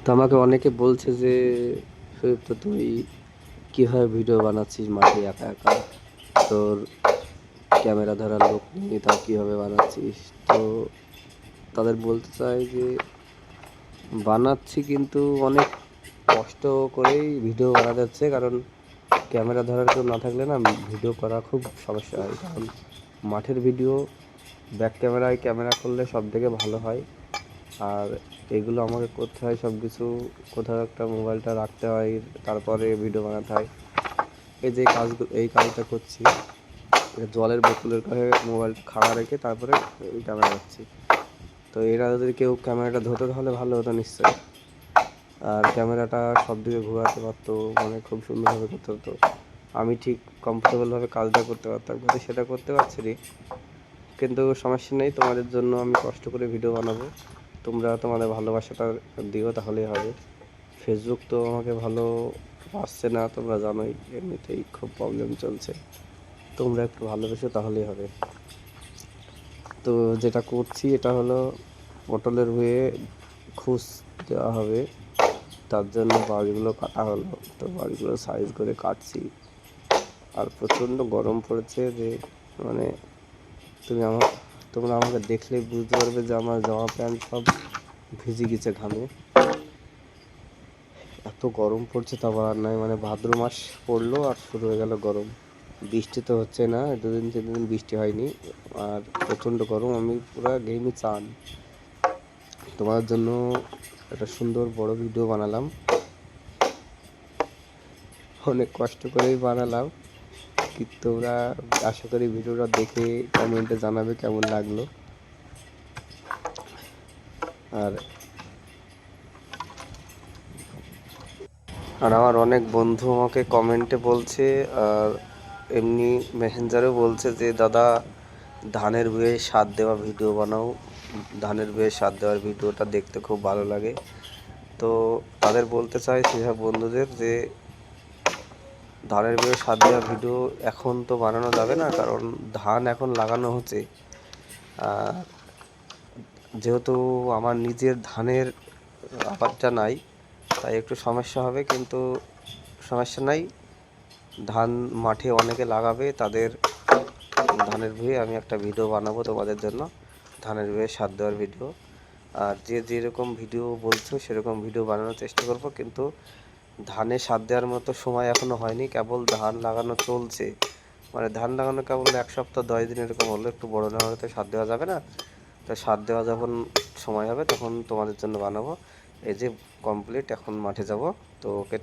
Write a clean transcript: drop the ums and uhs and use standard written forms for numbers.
তো আমাকে অনেকে বলছে যে শরীফ, তো তুই কিভাবে ভিডিও বানাচ্ছিস মাঠে একা একা, তোর ক্যামেরা ধরার লোক নেই, তাও কিভাবে বানাচ্ছিস? তো তাদের বলতে চাই যে বানাচ্ছি, কিন্তু অনেক কষ্ট করেই ভিডিও বানাতে হচ্ছে, কারণ ক্যামেরা ধরার কেউ না থাকলে না ভিডিও করা খুব সমস্যা হয়। কারণ মাঠের ভিডিও ব্যাক ক্যামেরায় ক্যামেরা করলে সব থেকে ভালো হয়। আর এগুলো আমাকে করতে হয় সব কিছু, কোথাও একটা মোবাইলটা রাখতে হয়, তারপরে ভিডিও বানাতে হয়। এই যে এই কাজটা করছি, এটা জলের বোতলের কাছে মোবাইল খাওয়া রেখে তারপরে ক্যামেরা রাখছি। তো এরা যদি কেউ ক্যামেরাটা ধরতো তাহলে ভালো হতো নিশ্চয়ই, আর ক্যামেরাটা সব দিকে ঘোরাতে পারতো, মানে খুব সুন্দরভাবে করতে হতো, আমি ঠিক কমফোর্টেবলভাবে কাজটা করতে পারতাম, কিন্তু সেটা করতে পারছি না। কিন্তু সমস্যা নেই, তোমাদের জন্য আমি কষ্ট করে ভিডিও বানাবো, তোমরা তোমাদের ভালোবাসাটা দিও, তাহলেই হবে। ফেসবুক তো আমাকে ভালো আসছে না, তোমরা জানোই, এমনিতেই খুব প্রবলেম চলছে। তোমরা একটু ভালোবেসো, তাহলেই হবে। তো যেটা করছি এটা হলো, পটলের হয়ে খুস দেওয়া হবে, তার জন্য বাড়িগুলো কাটা হলো। তো বাড়িগুলো সাইজ করে কাটছি। আর প্রচণ্ড গরম পড়েছে, যে মানে তুমি আমার তোমরা আমাকে দেখলেই বুঝতে পারবে যে আমার জামা প্যান্ট সব ভিজে গেছে ঘামে। এত গরম পড়ছে তা বলার নয়, মানে ভাদ্র মাস পড়লো আর শুরু হয়ে গেল গরম। বৃষ্টি তো হচ্ছে না, 2 দিন 3 দিন বৃষ্টি হয়নি, আর প্রচণ্ড গরম, আমি পুরো ঘেমে চান। তোমার জন্য একটা সুন্দর বড় ভিডিও বানালাম, অনেক কষ্ট করেই বানালাম। কি তোমরা আশা করি ভিডিওটা দেখে কমেন্টে জানাবে কেমন লাগলো। আর আর আমার অনেক বন্ধু আমাকে কমেন্টে বলছে, আর এমনি মেসেঞ্জারেও বলছে যে দাদা, ধানের বয়ে সার দেওয়া ভিডিও বানাও, ধানের বয়ে সার দেওয়ার ভিডিওটা দেখতে খুব ভালো লাগে। তো তাদের বলতে চাই, সেসব বন্ধুদের, যে ধানের বয়ে সার দেওয়া ভিডিও এখন তো বানানো যাবে না, কারণ ধান এখন লাগানো হচ্ছে। আর যেহেতু আমার নিজের ধানের আবাদটা নাই, তাই একটু সমস্যা হবে, কিন্তু সমস্যা নাই। ধান মাঠে অনেকে লাগাবে, তাদের ধানের ভুঁয়ে আমি একটা ভিডিও বানাবো তোমাদের জন্য, ধানের ভুঁয়ে সার দেওয়ার ভিডিও। আর যে যেরকম ভিডিও বলছো সেরকম ভিডিও বানানোর চেষ্টা করব, কিন্তু ধানে সার দেওয়ার মতো সময় এখনও হয়নি, কেবল ধান লাগানো চলছে। মানে ধান লাগানো কেবল 1 সপ্তাহ 10 দিন এরকম হলো, একটু বড় না হলে তো সার দেওয়া যাবে না। তো সার দেওয়া যখন সময় হবে তখন তোমাদের জন্য বানাবো। এই যে কমপ্লিট, এখন মাঠে যাব। তো ওকে।